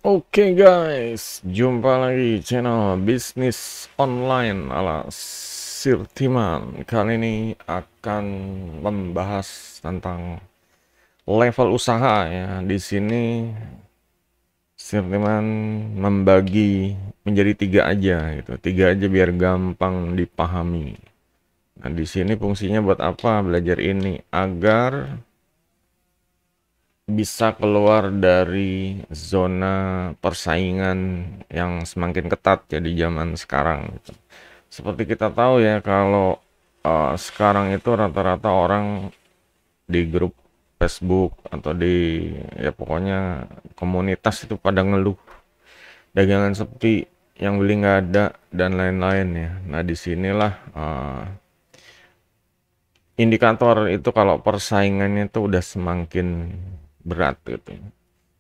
Oke guys, jumpa lagi channel bisnis online ala Sirtiman. Kali ini akan membahas tentang level usaha ya. Di sini Sirtiman membagi menjadi tiga aja gitu. Tiga aja biar gampang dipahami. Nah, di sini fungsinya buat apa belajar ini? Agar bisa keluar dari zona persaingan yang semakin ketat ya di zaman sekarang gitu. Seperti kita tahu ya kalau sekarang itu rata-rata orang di grup Facebook atau di ya pokoknya komunitas itu pada ngeluh dagangan sepi, yang beli nggak ada dan lain-lain ya. Nah disinilah indikator itu kalau persaingannya itu udah semakin berat gitu.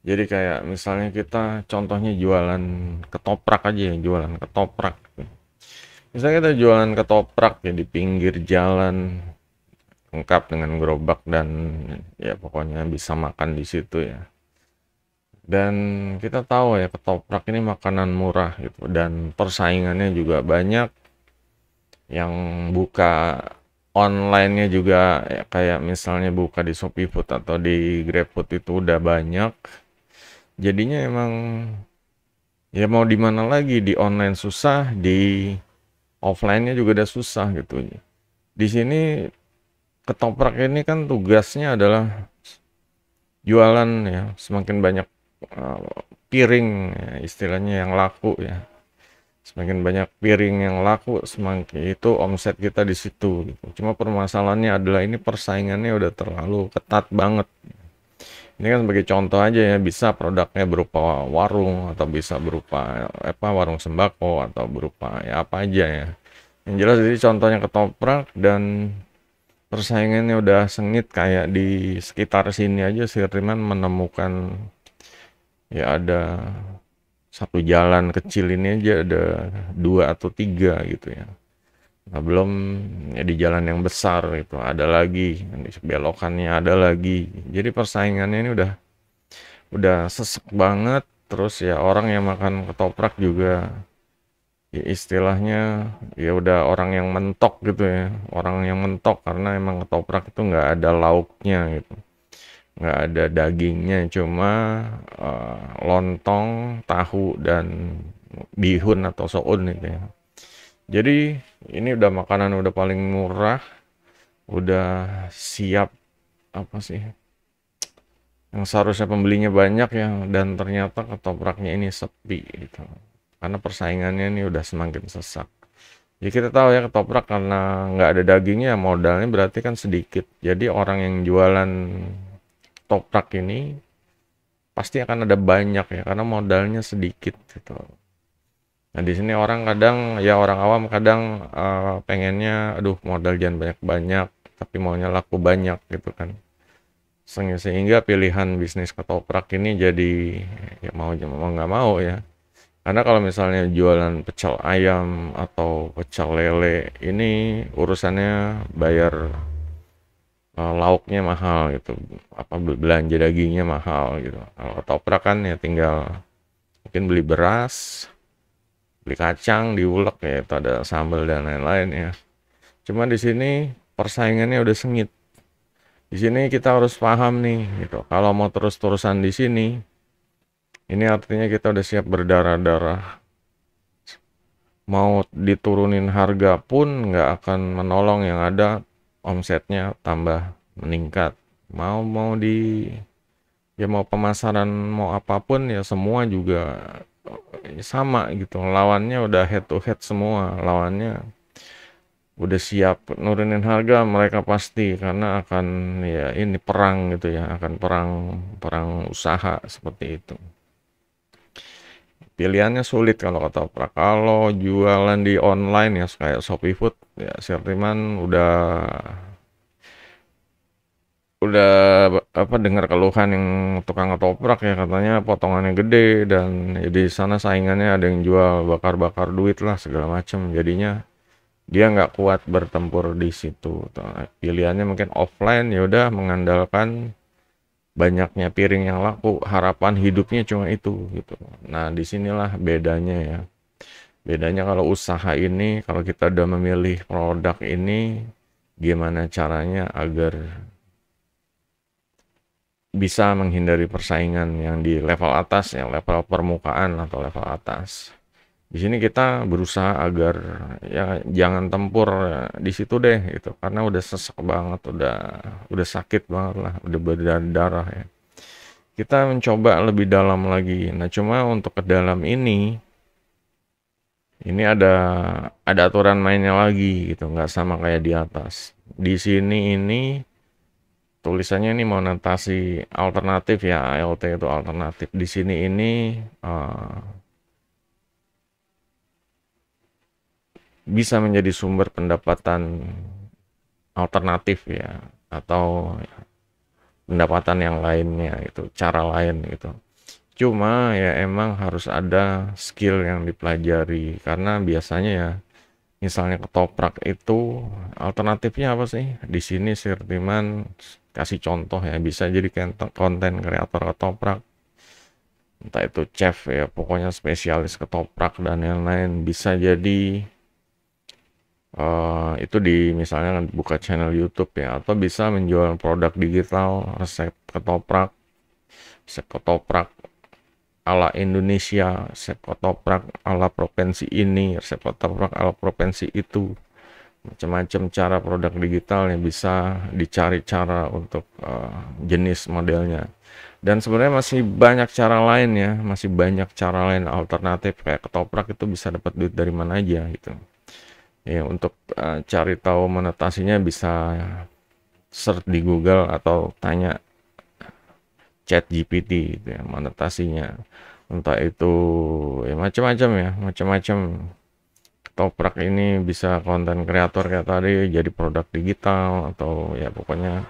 Jadi kayak misalnya kita contohnya jualan ketoprak aja ya, jualan ketoprak. Misalnya kita jualan ketoprak ya di pinggir jalan, lengkap dengan gerobak dan ya pokoknya bisa makan di situ ya. Dan kita tahu ya ketoprak ini makanan murah gitu dan persaingannya juga banyak, yang buka online-nya juga ya, kayak misalnya buka di Shopee Food atau di GrabFood itu udah banyak. Jadinya emang ya mau di mana lagi, di online susah, di offline-nya juga udah susah gitu. Di sini ketoprak ini kan tugasnya adalah jualan ya, semakin banyak uh, piring ya, istilahnya yang laku ya. Semakin banyak piring yang laku, semakin itu omset kita di situ gitu. Cuma permasalahannya adalah ini persaingannya udah terlalu ketat banget. Ini kan sebagai contoh aja ya, bisa produknya berupa warung atau bisa berupa apa warung sembako atau berupa ya apa aja ya. Yang jelas jadi contohnya ketoprak dan persaingannya udah sengit kayak di sekitar sini aja Sirriman menemukan ya ada satu jalan kecil ini aja ada dua atau tiga gitu ya. Nah, belum ya di jalan yang besar itu ada lagi, di belokannya ada lagi. Jadi persaingannya ini udah sesek banget. Terus ya orang yang makan ketoprak juga ya istilahnya ya udah orang yang mentok gitu ya. Orang yang mentok karena emang ketoprak itu nggak ada lauknya gitu. Nggak ada dagingnya, cuma lontong, tahu, dan bihun atau soun itu ya. Jadi ini udah makanan udah paling murah, udah siap apa sih? Yang seharusnya pembelinya banyak ya, dan ternyata ketopraknya ini sepi gitu. Karena persaingannya ini udah semakin sesak. Ya kita tahu ya ketoprak karena nggak ada dagingnya modalnya berarti kan sedikit. Jadi orang yang jualan ketoprak ini pasti akan ada banyak ya karena modalnya sedikit gitu. Nah, di sini orang kadang ya orang awam kadang pengennya aduh modal jangan banyak-banyak tapi maunya laku banyak gitu kan. Sehingga pilihan bisnis ketoprak ini jadi ya mau nggak mau ya. Karena kalau misalnya jualan pecel ayam atau pecel lele ini urusannya bayar lauknya mahal gitu. Apa belanja dagingnya mahal gitu. Kalau ketoprak kan ya tinggal mungkin beli beras, beli kacang, diulek ya itu ada sambal dan lain-lain ya. Cuma di sini persaingannya udah sengit. Di sini kita harus paham nih gitu. Kalau mau terus-terusan di sini, ini artinya kita udah siap berdarah-darah. Mau diturunin harga pun nggak akan menolong, yang ada omsetnya tambah meningkat. Mau di ya mau pemasaran mau apapun ya semua juga sama gitu. Lawannya udah head to head semua. Lawannya udah siap nurunin harga mereka pasti karena akan ya ini perang gitu ya, akan perang perang usaha seperti itu. Pilihannya sulit kalau ketoprak. Kalau jualan di online ya kayak Shopee Food ya Sirtiman udah apa dengar keluhan yang tukang ketoprak ya katanya potongannya gede dan ya di sana saingannya ada yang jual bakar-bakar duit lah segala macam. Jadinya dia nggak kuat bertempur di situ. Pilihannya mungkin offline ya udah mengandalkan banyaknya piring yang laku, harapan hidupnya cuma itu gitu. Nah, disinilah bedanya ya. Bedanya kalau usaha ini, kalau kita udah memilih produk ini, gimana caranya agar bisa menghindari persaingan yang di level atas ya, level permukaan atau level atas. Di sini kita berusaha agar ya jangan tempur ya, di situ deh gitu, karena udah sesek banget, udah sakit banget lah, udah berdarah ya. Kita mencoba lebih dalam lagi. Nah, cuma untuk ke dalam ini ada aturan mainnya lagi gitu, nggak sama kayak di atas. Di sini ini tulisannya ini monetasi alternatif ya, ALT itu alternatif. Di sini ini eh, bisa menjadi sumber pendapatan alternatif ya, atau pendapatan yang lainnya itu, cara lain gitu. Cuma ya emang harus ada skill yang dipelajari, karena biasanya ya misalnya ketoprak itu alternatifnya apa sih? Di sini Sirtiman kasih contoh ya, bisa jadi konten kreator ketoprak, entah itu chef ya, pokoknya spesialis ketoprak dan lain-lain. Bisa jadi itu di misalnya buka channel YouTube ya, atau bisa menjual produk digital, resep ketoprak ala Indonesia, resep ketoprak ala provinsi ini, resep ketoprak ala provinsi itu. Macam-macam cara produk digital yang bisa dicari cara untuk jenis modelnya. Dan sebenarnya masih banyak cara lain ya, masih banyak cara lain alternatif, kayak ketoprak itu bisa dapat duit dari mana aja gitu. Ya, untuk cari tahu monetasinya bisa search di Google atau tanya Chat GPT gitu ya, monetasinya. Entah itu ya macam-macam ya, macam-macam. Ketoprak ini bisa konten kreator kayak tadi jadi produk digital, atau ya pokoknya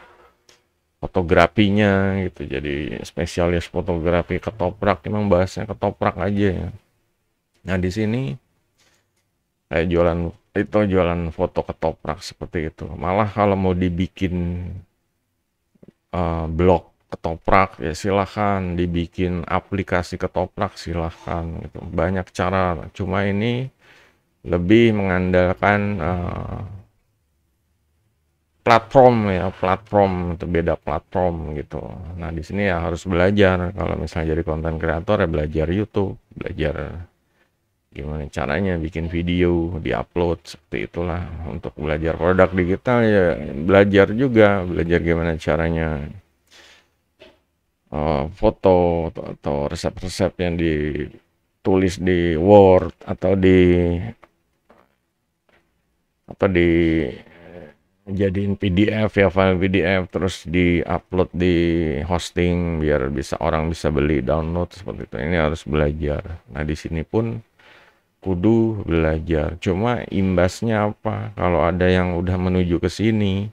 fotografinya gitu, jadi spesialis fotografi ketoprak, emang bahasnya ketoprak aja ya. Nah, di sini kayak jualan foto ketoprak seperti itu. Malah kalau mau dibikin blog ketoprak ya silahkan, dibikin aplikasi ketoprak silahkan gitu. Banyak cara, cuma ini lebih mengandalkan platform ya, platform itu beda platform gitu. Nah, di sini ya harus belajar, kalau misalnya jadi konten kreator ya belajar YouTube, belajar gimana caranya bikin video, diupload, seperti itulah. Untuk belajar produk digital ya belajar juga, belajar gimana caranya foto atau resep-resep yang ditulis di Word atau di jadiin PDF ya, file PDF, terus di-upload di hosting biar orang bisa beli, download, seperti itu. Ini harus belajar. Nah, di sini pun kudu belajar. Cuma imbasnya apa? Kalau ada yang udah menuju ke sini,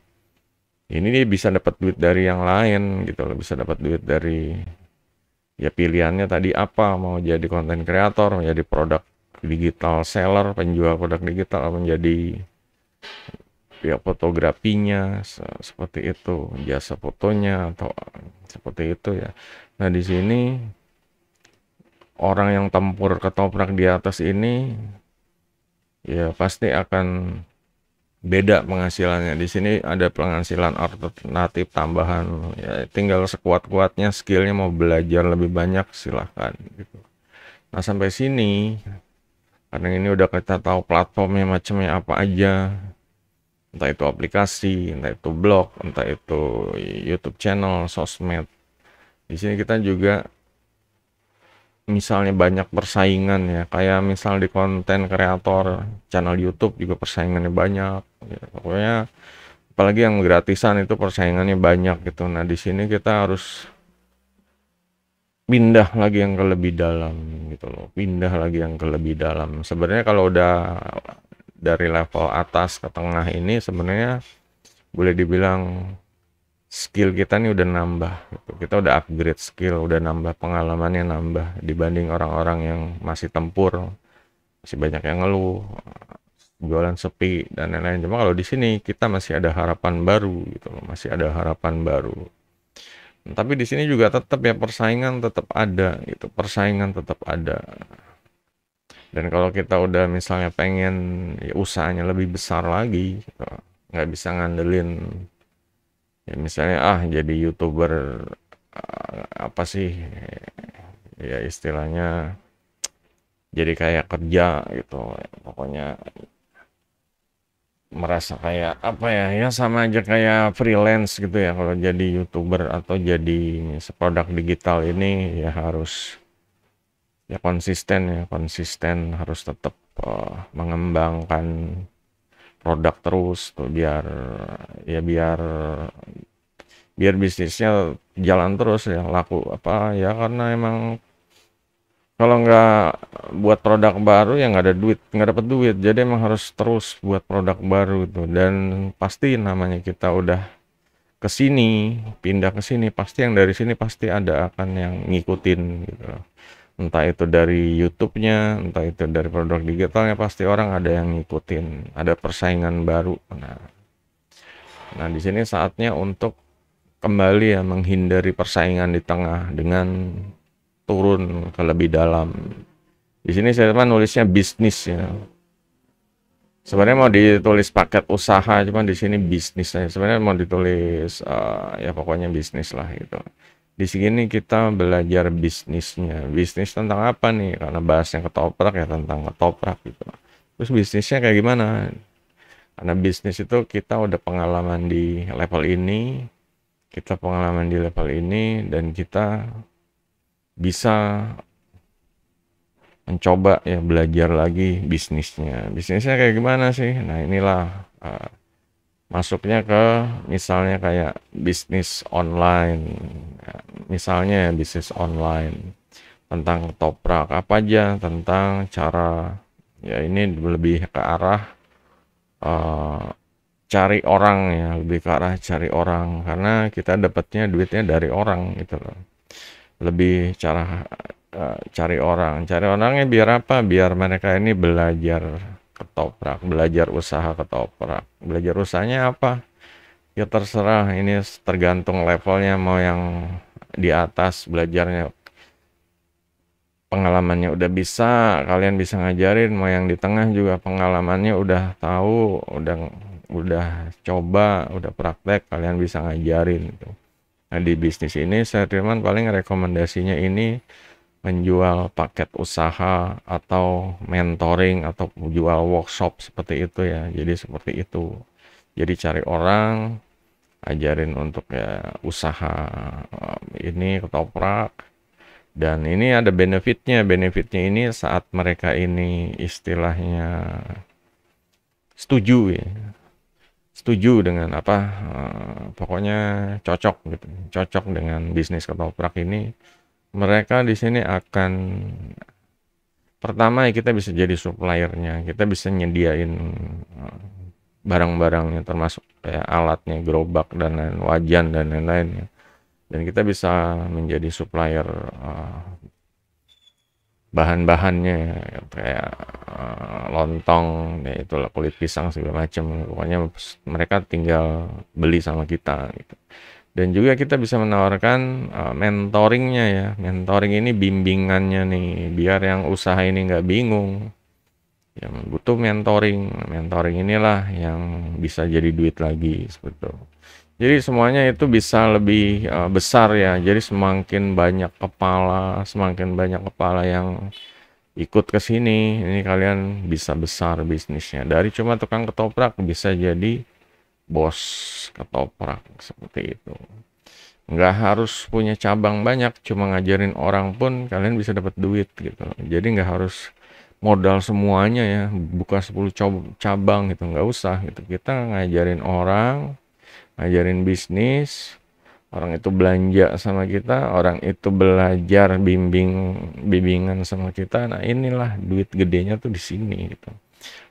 ini dia bisa dapat duit dari yang lain gitu loh, bisa dapat duit dari ya pilihannya tadi apa, mau jadi konten kreator, menjadi produk digital seller, penjual produk digital, menjadi ya fotografinya seperti itu, jasa fotonya atau seperti itu ya. Nah, di sini orang yang tempur ketoprak di atas ini ya pasti akan beda penghasilannya. Di sini ada penghasilan alternatif tambahan ya, tinggal sekuat-kuatnya, skillnya mau belajar lebih banyak silahkan gitu. Nah, sampai sini karena ini udah kita tahu platformnya macamnya apa aja, entah itu aplikasi, entah itu blog, entah itu YouTube channel, sosmed. Di sini kita juga misalnya banyak persaingan ya, kayak misal di konten kreator channel YouTube juga persaingannya banyak ya, pokoknya apalagi yang gratisan itu persaingannya banyak gitu. Nah, di sini kita harus pindah lagi yang ke lebih dalam gitu loh, pindah lagi yang ke lebih dalam. Sebenarnya kalau udah dari level atas ke tengah ini sebenarnya boleh dibilang skill kita nih udah nambah gitu. Kita udah upgrade skill, udah nambah pengalamannya, nambah dibanding orang-orang yang masih tempur, masih banyak yang ngeluh, jualan sepi dan lain-lain. Cuma kalau di sini kita masih ada harapan baru gitu loh, masih ada harapan baru. Tapi di sini juga tetap ya persaingan tetap ada gitu, persaingan tetap ada. Dan kalau kita udah misalnya pengen ya usahanya lebih besar lagi, gitu, nggak bisa ngandelin ya misalnya jadi YouTuber apa sih ya istilahnya jadi kayak kerja gitu. Pokoknya merasa kayak apa ya ya sama aja kayak freelance gitu ya kalau jadi YouTuber atau jadi produk digital ini ya harus ya konsisten ya konsisten harus tetap mengembangkan produk terus tuh biar ya biar biar bisnisnya jalan terus ya laku apa ya karena emang kalau nggak buat produk baru ya nggak ada duit nggak dapat duit jadi emang harus terus buat produk baru tuh dan pasti namanya kita udah ke sini pindah ke sini pasti yang dari sini pasti ada akan yang ngikutin gitu loh. Entah itu dari YouTube-nya entah itu dari produk digitalnya pasti orang ada yang ngikutin ada persaingan baru. Nah di sini saatnya untuk kembali ya menghindari persaingan di tengah dengan turun ke lebih dalam. Di sini saya nulisnya bisnis ya. Sebenarnya mau ditulis paket usaha, cuman di sini bisnis aja. Sebenarnya mau ditulis ya pokoknya bisnis lah gitu. Di sini kita belajar bisnisnya. Bisnis tentang apa nih? Karena bahasnya ketoprak ya tentang ketoprak gitu. Terus bisnisnya kayak gimana? Karena bisnis itu kita udah pengalaman di level ini, kita pengalaman di level ini, dan kita bisa mencoba ya belajar lagi bisnisnya. Bisnisnya kayak gimana sih? Nah inilah masuknya ke misalnya kayak bisnis online. Misalnya ya bisnis online tentang ketoprak apa aja tentang cara ya ini lebih ke arah uh, cari orang ya lebih ke arah cari orang karena kita dapatnya duitnya dari orang gitu loh lebih cara cari orangnya biar apa biar mereka ini belajar ketoprak belajar usaha ketoprak belajar usahanya apa ya terserah ini tergantung levelnya mau yang di atas belajarnya pengalamannya udah bisa kalian bisa ngajarin mau yang di tengah juga pengalamannya udah tahu udah coba udah praktek kalian bisa ngajarin gitu. Nah di bisnis ini saya Firman paling rekomendasinya ini menjual paket usaha atau mentoring atau jual workshop seperti itu ya jadi seperti itu jadi cari orang ajarin untuk ya usaha ini ketoprak dan ini ada benefitnya ini saat mereka ini istilahnya setuju ya setuju dengan apa pokoknya cocok gitu cocok dengan bisnis ketoprak ini mereka di sini akan pertama ya kita bisa jadi suppliernya kita bisa nyediain barang-barangnya termasuk kayak alatnya gerobak dan lain wajan dan lain-lainnya dan kita bisa menjadi supplier bahan-bahannya kayak lontong ya itulah kulit pisang segala macam pokoknya mereka tinggal beli sama kita gitu. Dan juga kita bisa menawarkan mentoringnya ya mentoring ini bimbingannya nih biar yang usaha ini nggak bingung yang butuh mentoring inilah yang bisa jadi duit lagi seperti itu. Jadi semuanya itu bisa lebih besar ya. Jadi semakin banyak kepala yang ikut ke sini, ini kalian bisa besar bisnisnya. Dari cuma tukang ketoprak bisa jadi bos ketoprak seperti itu. Nggak harus punya cabang banyak, cuma ngajarin orang pun kalian bisa dapat duit gitu. Jadi nggak harus modal semuanya ya, buka 10 cabang gitu, nggak usah gitu. Kita ngajarin orang ngajarin bisnis orang itu belanja sama kita orang itu belajar bimbingan sama kita nah inilah duit gedenya tuh di sini gitu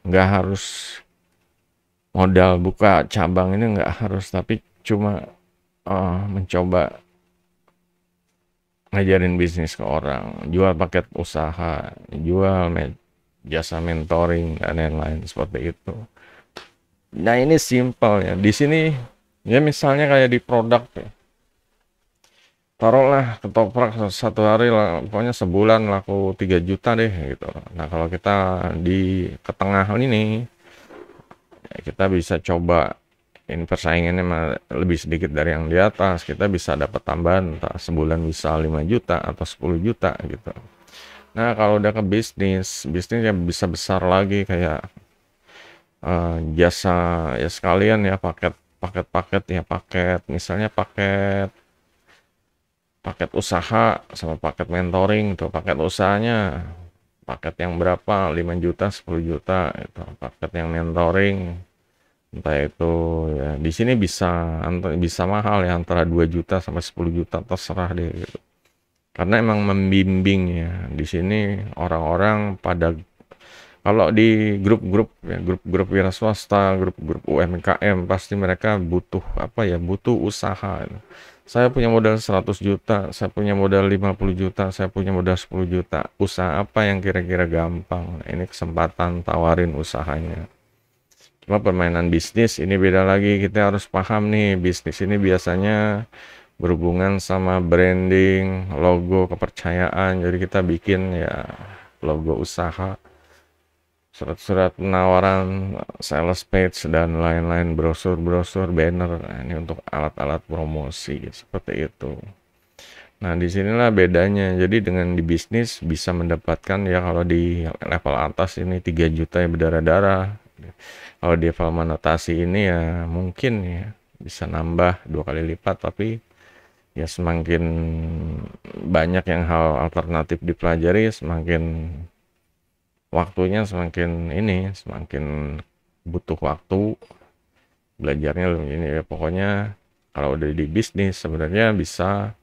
nggak harus modal buka cabang ini nggak harus tapi cuma mencoba ngajarin bisnis ke orang jual paket usaha jual jasa mentoring dan lain-lain seperti itu nah ini simpel ya di sini ya misalnya kayak di produk ya. taruhlah ketoprak satu hari lah, pokoknya sebulan laku 3 juta deh gitu. Nah kalau kita di ke tengah ini, ya kita bisa coba ini persaingannya lebih sedikit dari yang di atas, kita bisa dapat tambahan entah sebulan bisa 5 juta atau 10 juta gitu. Nah kalau udah ke bisnis, bisnis yang bisa besar lagi kayak jasa ya sekalian ya paket ya paket misalnya paket paket usaha sama paket mentoring tuh paket usahanya paket yang berapa 5 juta 10 juta itu paket yang mentoring entah itu ya di sini bisa mahal ya antara 2 juta sampai 10 juta terserah deh gitu. Karena emang membimbing ya di sini orang-orang pada kalau di grup-grup ya, grup-grup wira swasta, grup-grup UMKM pasti mereka butuh apa ya, butuh usaha. Saya punya modal 100 juta, saya punya modal 50 juta, saya punya modal 10 juta. Usaha apa yang kira-kira gampang? Nah, ini kesempatan tawarin usahanya. Cuma permainan bisnis ini beda lagi, kita harus paham nih, bisnis ini biasanya berhubungan sama branding, logo, kepercayaan. Jadi kita bikin ya logo usaha, surat-surat penawaran, sales page dan lain-lain, brosur-brosur, banner. Nah, ini untuk alat-alat promosi seperti itu. Nah, disinilah bedanya. Jadi dengan di bisnis bisa mendapatkan ya kalau di level atas ini 3 juta ya berdarah-darah. Kalau di level monetasi ini ya mungkin ya bisa nambah 2 kali lipat, tapi ya semakin banyak yang hal alternatif dipelajari, semakin waktunya semakin ini, semakin butuh waktu belajarnya lebih ini ya. Pokoknya kalau udah di bisnis sebenarnya bisa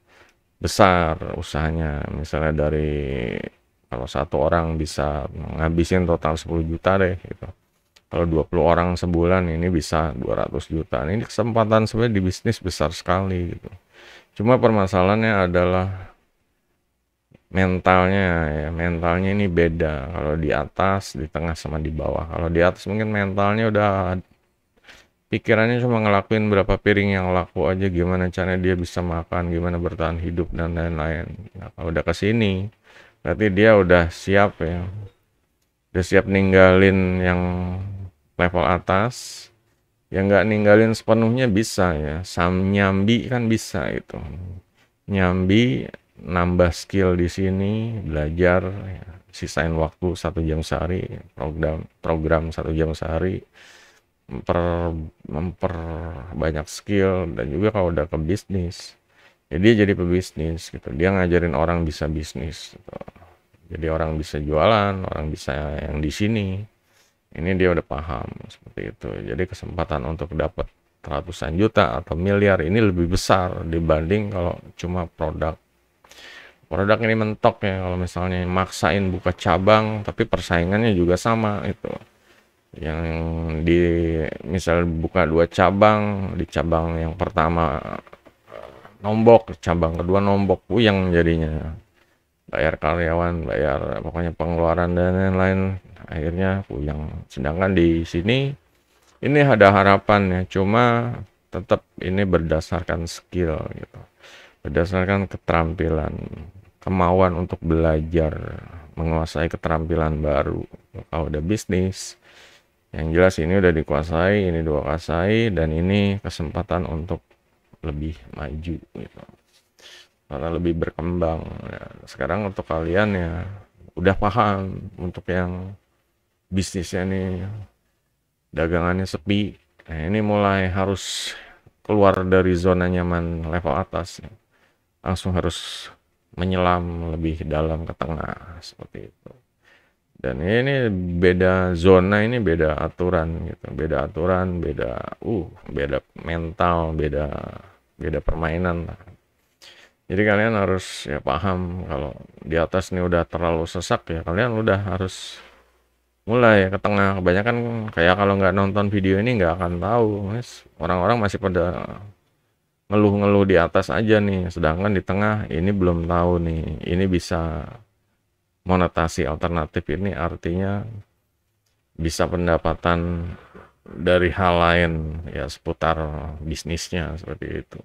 besar usahanya. Misalnya dari kalau satu orang bisa ngabisin total 10 juta deh gitu. Kalau 20 orang sebulan ini bisa 200 juta. Nah, ini kesempatan sebenarnya di bisnis besar sekali gitu. Cuma permasalahannya adalah mentalnya ya, mentalnya ini beda kalau di atas, di tengah sama di bawah. Kalau di atas mungkin mentalnya udah pikirannya cuma ngelakuin berapa piring yang laku aja, gimana caranya dia bisa makan, gimana bertahan hidup dan lain-lain. Nah, kalau udah ke sini berarti dia udah siap ya. Udah siap ninggalin yang level atas. Yang nggak ninggalin sepenuhnya bisa ya. Nyambi kan bisa itu. Nyambi nambah skill di sini, belajar ya, sisain waktu 1 jam sehari, program program 1 jam sehari, memperbanyak skill. Dan juga kalau udah ke bisnis ya dia jadi pebisnis gitu, dia ngajarin orang bisa bisnis gitu. Jadi orang bisa jualan, orang bisa yang di sini ini dia udah paham seperti itu. Jadi kesempatan untuk dapat ratusan juta atau miliar ini lebih besar dibanding kalau cuma produk ini mentok ya. Kalau misalnya maksain buka cabang tapi persaingannya juga sama itu, yang di misal buka 2 cabang, di cabang yang pertama nombok, cabang kedua nombok, puyeng jadinya, bayar karyawan, bayar pokoknya pengeluaran dan lain-lain, akhirnya puyeng. Sedangkan di sini ini ada harapan ya, cuma tetap ini berdasarkan skill gitu, berdasarkan keterampilan, kemauan untuk belajar, menguasai keterampilan baru. Kalau udah bisnis, yang jelas ini udah dikuasai, ini dua kuasai, dan ini kesempatan untuk lebih maju gitu, karena lebih berkembang. Ya, sekarang untuk kalian ya udah paham untuk yang bisnisnya nih dagangannya sepi. Nah, ini mulai harus keluar dari zona nyaman level atas. Langsung harus menyelam lebih dalam ke tengah seperti itu. Dan ini beda zona, ini beda aturan gitu. Beda aturan, beda mental, beda permainan lah. Jadi kalian harus ya paham kalau di atas nih udah terlalu sesak ya kalian udah harus mulai ke tengah. Kebanyakan kayak kalau nggak nonton video ini nggak akan tahu, Mas. Orang-orang masih pada ngeluh-ngeluh di atas aja nih, sedangkan di tengah ini belum tahu nih. Ini bisa monetasi alternatif, ini artinya bisa pendapatan dari hal lain ya seputar bisnisnya seperti itu.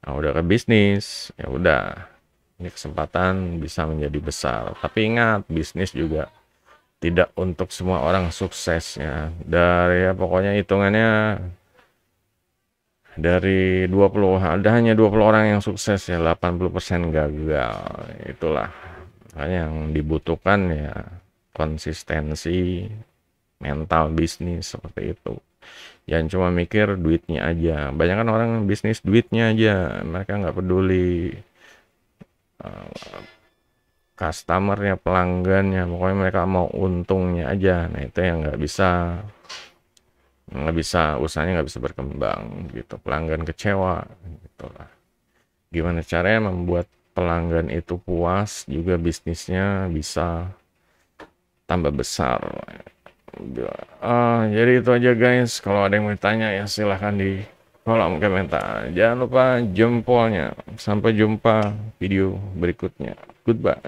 Nah, udah ke bisnis, ya udah, ini kesempatan bisa menjadi besar. Tapi ingat, bisnis juga tidak untuk semua orang sukses ya. Dari ya pokoknya hitungannya dari 20 ada hanya 20 orang yang sukses ya, 80% gagal. Itulah. Makanya yang dibutuhkan ya konsistensi, mental bisnis seperti itu. Jangan cuma mikir duitnya aja. Banyak kan orang bisnis duitnya aja, mereka nggak peduli customernya, pelanggannya, pokoknya mereka mau untungnya aja. Nah itu yang nggak bisa usahanya nggak bisa berkembang gitu. Pelanggan kecewa gitu lah. Gimana caranya membuat pelanggan itu puas juga bisnisnya bisa tambah besar. Jadi itu aja guys. Kalau ada yang mau tanya ya silahkan di kolom komentar. Jangan lupa jempolnya. Sampai jumpa video berikutnya. Goodbye.